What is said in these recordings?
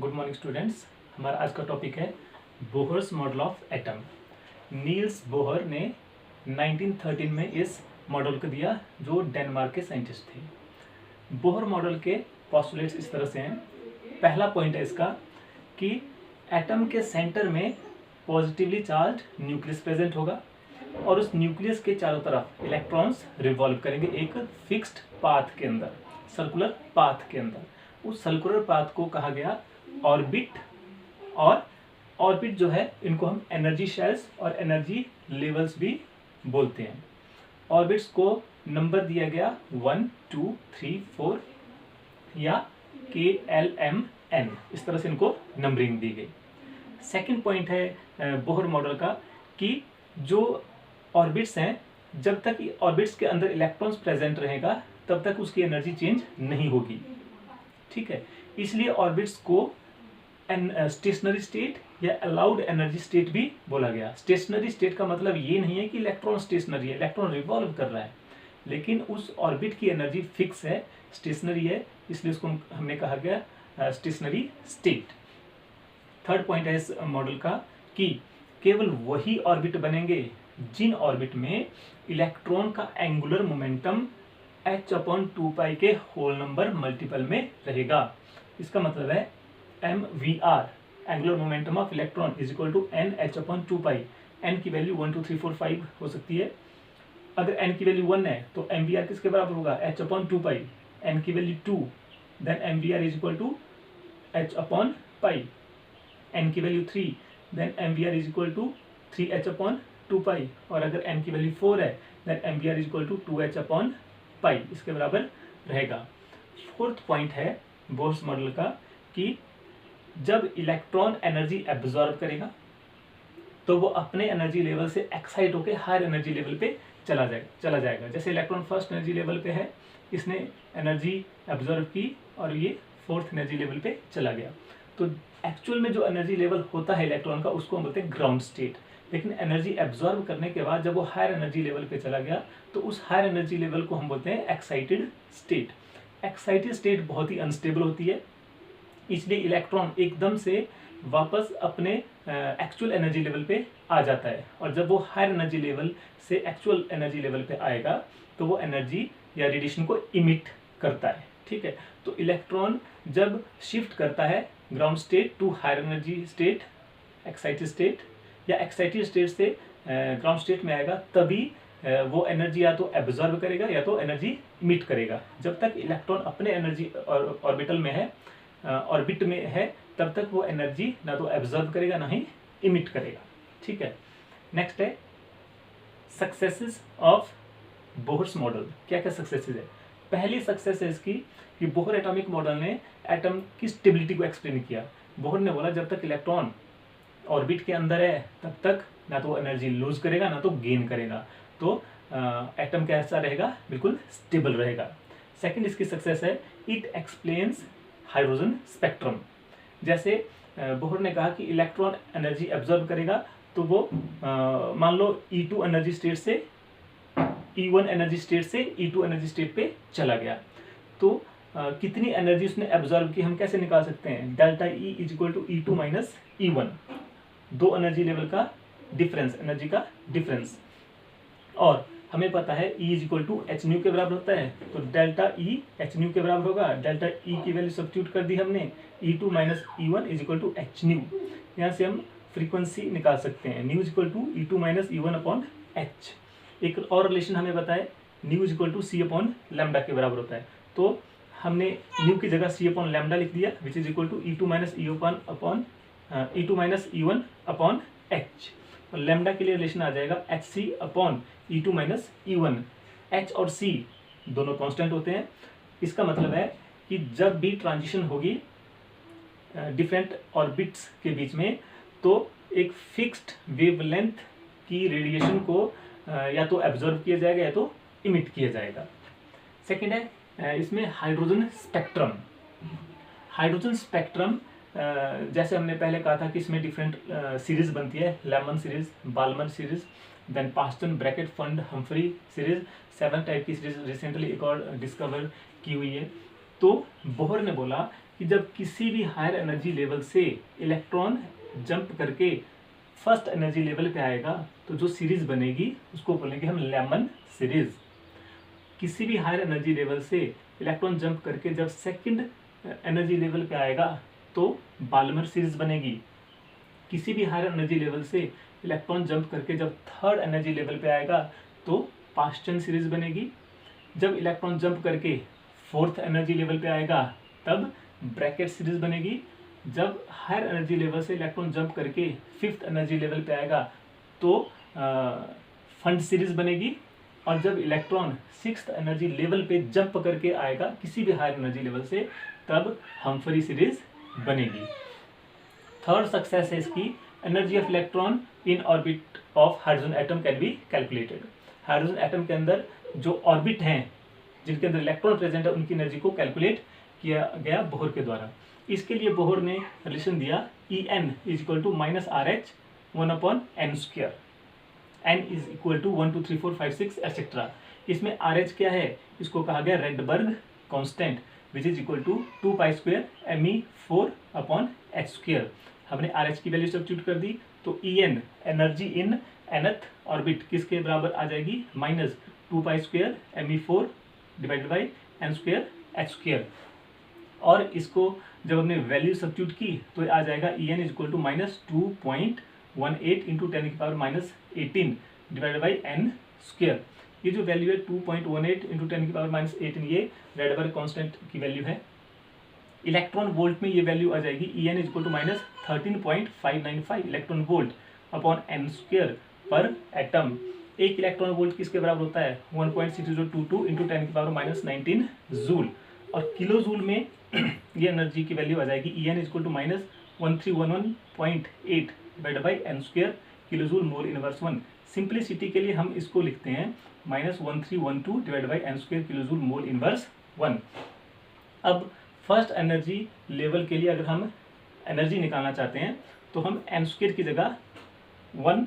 Good morning students. हमारा आज का टॉपिक है Bohr's model of atom. Niels Bohr ने 1913 में इस मॉडल को दिया, जो डेनमार्क के साइंटिस्ट थे। बोहर मॉडल के पोस्टुलेट्स इस तरह से हैं। पहला पॉइंट है इसका कि एटम के सेंटर में पॉजिटिवली चार्ज न्यूक्लियस प्रेजेंट होगा और उस न्यूक्लियस के चारों तरफ इलेक्ट्रॉन्स रिवॉल्व करेंगे एक फिक्स्ड पाथ के अंदर, सर्कुलर पाथ के अंदर। उस सर्कुलर पाथ को कहा गया ऑर्बिट। और ऑर्बिट जो है, इनको हम एनर्जी शेल्स और एनर्जी लेवल्स भी बोलते हैं। ऑर्बिट्स को नंबर दिया गया 1, 2, 3, 4 या KLMN, इस तरह से इनको नंबरिंग दी गई। सेकंड पॉइंट है बोहर मॉडल का कि जो ऑर्बिट्स हैं, जब तक ऑर्बिट्स के अंदर इलेक्ट्रॉन्स प्रेजेंट रहेगा तब तक उसकी एनर्जी चेंज नहीं होगी। ठीक है, इसलिए ऑर्बिट्स को स्टेशनरी स्टेट या अलाउड एनर्जी स्टेट भी बोला गया। स्टेशनरी स्टेट का मतलब ये नहीं है कि इलेक्ट्रॉन स्टेशनरी है, इलेक्ट्रॉन रिवॉल्व कर रहा है, लेकिन उस ऑर्बिट की एनर्जी फिक्स है, स्टेशनरी है, इसलिए उसको हमने कहा गया स्टेशनरी स्टेट। थर्ड पॉइंट है इस मॉडल का कि केवल वही ऑर्बिट बनेंगे जिन ऑर्बिट में इलेक्ट्रॉन का एंगुलर मोमेंटम h/2π के होल नंबर मल्टीपल में रहेगा। इसका मतलब है MVR, angular momentum of electron, is equal to NH/2π। n की वैल्यू 1, 2, 3, 4, 5 हो सकती है। अगर n की वैल्यू 1 है तो MVR किसके बराबर होगा? h/2π। n की value 2, then MVR is equal to h/π। n की value 3, then MVR is equal to 3h/2π। और अगर n की वैल्यू 4 है, then MVR is equal to 2h/π, इसके बराबर रहेगा। फोर्थ पॉइंट है बोहर्स मॉडल का कि जब इलेक्ट्रॉन एनर्जी एब्जॉर्ब करेगा तो वो अपने एनर्जी लेवल से एक्साइट होकर हायर एनर्जी लेवल पे चला जाएगा। जैसे इलेक्ट्रॉन फर्स्ट एनर्जी लेवल पे है, इसने एनर्जी एब्जॉर्ब की और ये फोर्थ एनर्जी लेवल पे चला गया। तो एक्चुअल में जो एनर्जी लेवल होता है इलेक्ट्रॉन का, उसको हम बोलते हैं ग्राउंड स्टेट। लेकिन एनर्जी एब्जॉर्ब करने के बाद जब वो हायर एनर्जी लेवल पे चला गया तो उस हायर एनर्जी लेवल को हम बोलते हैं एक्साइटेड स्टेट। एक्साइटेड स्टेट बहुत ही अनस्टेबल होती है, इसलिए इलेक्ट्रॉन एकदम से वापस अपने एक्चुअल एनर्जी लेवल पे आ जाता है। और जब वो हायर एनर्जी लेवल से एक्चुअल एनर्जी लेवल पे आएगा तो वो एनर्जी या रेडिएशन को इमिट करता है। ठीक है, तो इलेक्ट्रॉन जब शिफ्ट करता है ground state to higher energy state, excited state, या एक्साइटेड स्टेट से ग्राउंड स्टेट में आएगा, तभी वो एनर्जी या तो एब्जॉर्ब करेगा या तो एनर्जी इमिट करेगा। जब तक इलेक्ट्रॉन अपने एनर्जी ऑर्बिटल में है, ऑर्बिट में है, तब तक वो एनर्जी ना तो एब्जॉर्ब करेगा ना ही इमिट करेगा। ठीक है, नेक्स्ट है सक्सेसेस ऑफ बोहर्स मॉडल। क्या क्या सक्सेसेस है? पहली सक्सेस है इसकी कि बोहर एटॉमिक मॉडल ने एटम की स्टेबिलिटी को एक्सप्लेन किया। बोहर ने बोला जब तक इलेक्ट्रॉन ऑर्बिट के अंदर है तब तक ना तो एनर्जी लूज करेगा ना तो गेन करेगा, तो एटम कैसा रहेगा? बिल्कुल स्टेबल रहेगा। सेकंड इसकी सक्सेस है इट एक्सप्लेन्स हाइड्रोजन स्पेक्ट्रम। जैसे बोहर ने कहा कि इलेक्ट्रॉन एनर्जी एब्जॉर्ब करेगा तो वो मान लो E2 एनर्जी स्टेट से E1 एनर्जी स्टेट से E2 एनर्जी स्टेट पे चला गया, तो कितनी एनर्जी उसने एब्जॉर्ब की हम कैसे निकाल सकते हैं? Delta E is equal to E2 minus E1, दो एनर्जी लेवल का डिफरेंस, एनर्जी का डिफरेंस। और हमें पता है E is equal to H nu के बराबर होता है, तो डेल्टा E एच न्यू के बराबर होगा। डेल्टा E की वैल्यू सब्स्टिट्यूट कर दी हमने, E2 minus E1 is equal to H nu. यहाँ से हम फ्रीक्वेंसी निकाल सकते हैं, nu is equal to E2 minus E1 upon H. एक और रिलेशन हमें पता है, nu is equal to C upon lambda के बराबर होता है, तो हमने न्यू की जगह C अपॉन लैम्डा लिख दिया, which is equal to E2 minus E2 minus E1 upon H. और लैम्डा के लिए रिलेशन आ जाएगा HC upon E2 minus E1। H और C दोनों कांस्टेंट होते हैं। इसका मतलब है कि जब भी ट्रांजिशन होगी डिफरेंट ऑर्बिट्स के बीच में, तो एक फिक्स्ड वेवलेंथ की रेडिएशन को या तो एब्जॉर्ब किया जाएगा या तो इमिट किया जाएगा। सेकेंड है इसमें हाइड्रोजन स्पेक्ट्रम। हाइड्रोजन स्पेक्ट्रम जैसे हमने पहले कहा था कि इसमें डिफरेंट सीरीज बनती है, Lyman series, Balmer series, then Paschen, Brackett, Pfund, Humphrey series, 7 type की सीरीज रिसेंटली एक और डिस्कवर की हुई है। तो बोहर ने बोला कि जब किसी भी हायर एनर्जी लेवल से इलेक्ट्रॉन जंप करके फर्स्ट एनर्जी लेवल पे आएगा तो जो सीरीज बनेगी उसको बोलेंगे हम लेमन सीरीज। किसी भी हायर एनर्जी लेवल से इलेक्ट्रॉन जंप करके जब सेकंड एनर्जी लेवल पे आएगा तो बाल्मर सीरीज बनेगी। किसी भी हायर एनर्जी लेवल से इलेक्ट्रॉन जंप करके जब थर्ड एनर्जी लेवल पे आएगा तो पास्टन सीरीज बनेगी। जब इलेक्ट्रॉन जंप करके फोर्थ एनर्जी लेवल पे आएगा तब ब्रैकेट सीरीज बनेगी। जब हायर एनर्जी लेवल से इलेक्ट्रॉन जंप करके फिफ्थ एनर्जी लेवल पे आएगा तो फंड सीरीज बनेगी। और जब इलेक्ट्रॉन सिक्स्थ एनर्जी लेवल पे जंप करके आएगा किसी भी हायर एनर्जी लेवल से तब हम्फ्री सीरीज बनेगी। थर्ड सक्सेस है इसकी, energy of electron in orbit of hydrogen atom can be calculated. Hydrogen atom के अंदर जो ऑर्बिट हैं जिनके अंदर इलेक्ट्रॉन प्रेजेंट है उनकी एनर्जी को कैलकुलेट किया गया बोहर के द्वारा। इसके लिए बोहर ने रिलेशन दिया En is equal to minus RH 1/n²। n is equal to 1 2 3 4 5 6 etcetera. इसमें RH क्या है, इसको कहा गया Rydberg constant which is equal to 2π² me4/h²। हमने RH की वैल्यू सब्स्टिट्यूट कर दी तो En energy in nth orbit किसके बराबर आ जाएगी, minus 2π² me4 divided by n² h²। और इसको जब हमने वैल्यू सब्स्टिट्यूट की तो आ जाएगा En is equal to minus 2.18 into 10⁻18 divided by n²। ये जो वैल्यू है 2.18 इंटू 10⁻18 ये रेडबर्ग कांस्टेंट की वैल्यू है। इलेक्ट्रॉन वोल्ट में ये वैल्यू आ जाएगी En is equal to minus 13.595 electron volt upon n² per atom. एक इलेक्ट्रॉन वोल्ट किसके बराबर होता है, 1.6022 इंटू 10⁻19 जूल। और किलो जूल में ये एनर्जी की वैल्यू आ जाएगी En is equal to minus 1311.8 divided by n² kilo joule mole inverse 1। Simplicity के लिए हम इसको लिखते हैं minus 1312 divided by n² kilo joule mole inverse 1। अब फर्स्ट एनर्जी लेवल के लिए अगर हम एनर्जी निकालना चाहते हैं तो हम n² की जगह 1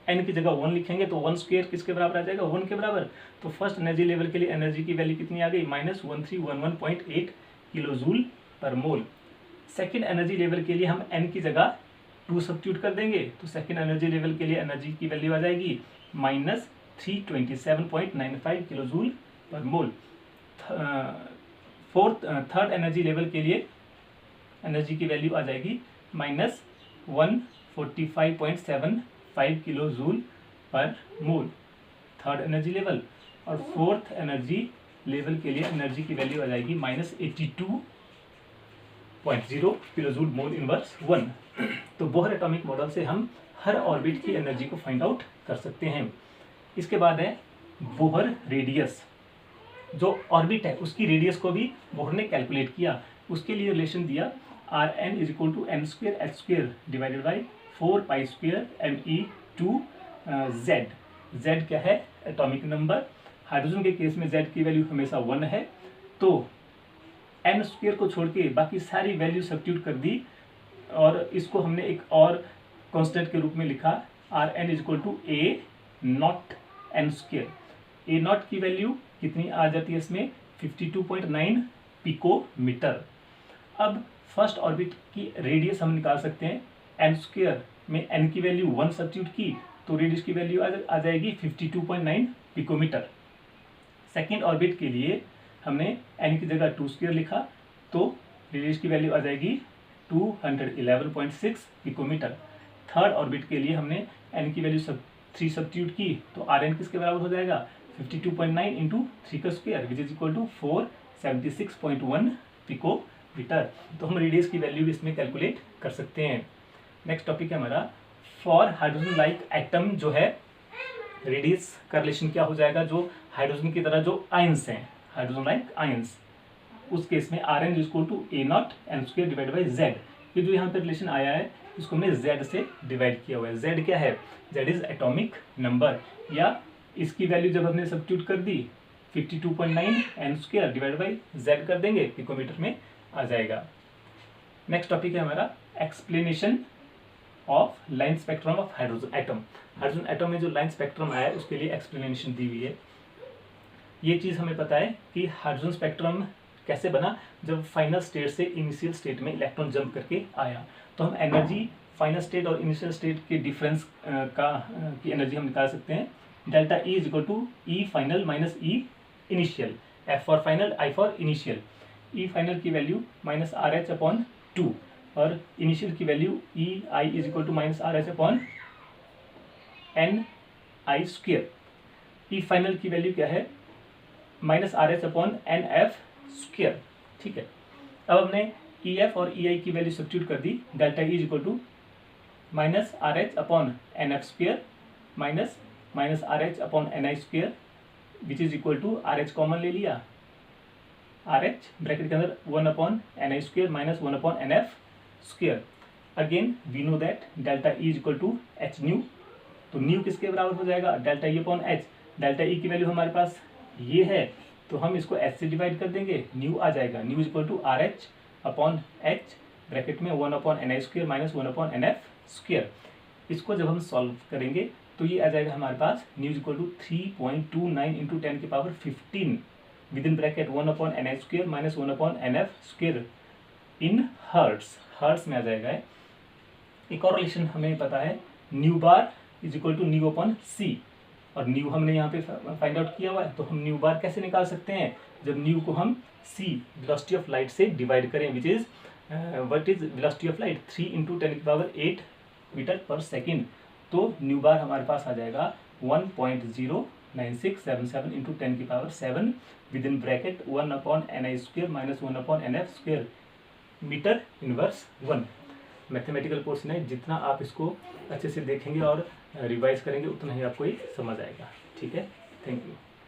n की जगह 1 लिखेंगे तो 1² किसके बराबर आ जाएगा, 1 के बराबर। तो फर्स्ट एनर्जी लेवल के लिए एनर्जी की वैल्यू कितनी आ गई, माइनस 1311.8 किलो जूल पर मोल। सेकेंड एनर्जी लेवल के लिए हम n की जगह 2 सब्स्टिट्यूट कर देंगे तो सेकेंड एनर्जी लेवल के लिए एनर्जी की वैल्यू आ जाएगी माइनस 327.95 किलो जूल पर मोल। थर्ड एनर्जी लेवल के लिए एनर्जी की वैल्यू आ जाएगी माइनस 145.75 किलो जूल पर मोल थर्ड एनर्जी लेवल। और फोर्थ एनर्जी लेवल के लिए एनर्जी की वैल्यू आ जाएगी minus 82.0 kilo joule mole inverse 1। तो बोहर एटॉमिक मॉडल से हम हर ऑर्बिट की एनर्जी को फाइंड आउट कर सकते हैं। इसके बाद है बोहर रेडियस। जो ऑर्बिट है उसकी रेडियस को भी बोहर ने कैलकुलेट किया। उसके लिए रिलेशन दिया Rn is equal to n² h² divided by 4π² me2 z। z क्या है, एटॉमिक नंबर। हाइड्रोजन के केस में z की वैल्यू हमेशा 1 है तो n² को छोड़ के बाकी सारी वैल्यू सब्स्टिट्यूट कर दी और इसको हमने एक और कांस्टेंट के रूप में लिखा Rn is equal to a0 n²। a0 की वैल्यू कितनी आ जाती है इसमें, 52.9 पिकोमीटर। अब फर्स्ट ऑर्बिट की रेडियस हम निकाल सकते हैं। n² में n की वैल्यू 1 सब्स्टिट्यूट की तो रेडियस की वैल्यू आ जाएगी 52.9 पिकोमीटर। सेकेंड ऑर्बिट के लिए हमने n की जगह 2² लिखा तो रेडियस की वैल्यू आ जाएगी 211.6 पिकोमीटर। थर्ड ऑर्बिट के लिए हमने n की वैल्यू 3 सब्स्टिट्यूट की तो Rn किसके बराबर हो जाएगा, 52.9 इंटू 3 का square which is equal to 476.1 picometre. तो हम रेडियस की वैल्यू भी इसमें कैलकुलेट कर सकते हैं। नेक्स्ट टॉपिक है हमारा फॉर हाइड्रोजन लाइक एटम। जो है रेडियस का रिलेशन क्या हो जाएगा, जो हाइड्रोजन की तरह जो आयंस हैं, हाइड्रोजन लाइक आयंस, उस केस में Rn is equal to a0 n² divide by z। ये जो यहाँ पे रिलेशन आया है इसको हमने z से डिवाइड किया हुआ है। z क्या है, z इज एटॉमिक नंबर। या इसकी वैल्यू जब हमने सब्स्टिट्यूट कर दी 52.9 n² डिवाइड बाई z कर देंगे, पिकोमीटर में आ जाएगा। नेक्स्ट टॉपिक है हमारा explanation of line spectrum of hydrogen atom. Hydrogen atom में जो लाइन स्पेक्ट्रम आया है उसके लिए एक्सप्लेनेशन दी हुई है। ये चीज़ हमें पता है कि हाइड्रोजन स्पेक्ट्रम कैसे बना, जब फाइनल स्टेट से इनिशियल स्टेट में इलेक्ट्रॉन जंप करके आया। तो हम एनर्जी फाइनल स्टेट और इनिशियल स्टेट के डिफरेंस की एनर्जी हम निकाल सकते हैं। Delta E is equal to E final minus E initial, F for final, I for initial. E final की value minus R H upon 2 और इनिशियल की value E I is equal to minus R H upon N I square. E final की value क्या है, minus R H upon N F square. ठीक है, अब हमने ई एफ और ई आई की वैल्यू सब्स्टिट्यूट कर दी। Delta E is equal to minus R H upon N F square minus minus R H upon N I square which is equal to R H common ले लिया, R H bracket के अंदर 1 upon N I square minus 1 upon N F square. Again we know that delta E is equal to H nu, तो nu किसके बराबर हो जाएगा, delta E upon H. Delta E की वैल्यू हमारे पास ये है, तो हम इसको एच से डिवाइड कर देंगे, न्यू आ जाएगा। Nu is equal to R H upon H bracket में 1 upon N I square minus 1 upon N F square. इसको जब हम सॉल्व करेंगे तो ये आ जाएगा हमारे पास nu is equal to 3.29 into 10 की power 15 with in bracket 1 upon N I square minus 1 upon N F square in hertz, hertz में आ जाएगा। एक और रिलेशन हमें पता है, nu bar is equal to nu upon C, और न्यू हमने यहाँ पे फाइंड आउट किया हुआ है। तो हम न्यू बार कैसे निकाल सकते हैं, जब न्यू को हम सी वेलोसिटी ऑफ लाइट से डिवाइड करें, which is what is velocity of light 3 into 10 की पावर 8 मीटर पर सेकेंड। तो न्यू बार हमारे पास आ जाएगा 1.09677 इंटू 10 की power 7 with in bracket 1 upon N I square minus 1 upon N F square metre inverse 1। Mathematical portion है, जितना आप इसको अच्छे से देखेंगे और रिवाइज करेंगे उतना ही आपको ये समझ आएगा। ठीक है, थैंक यू।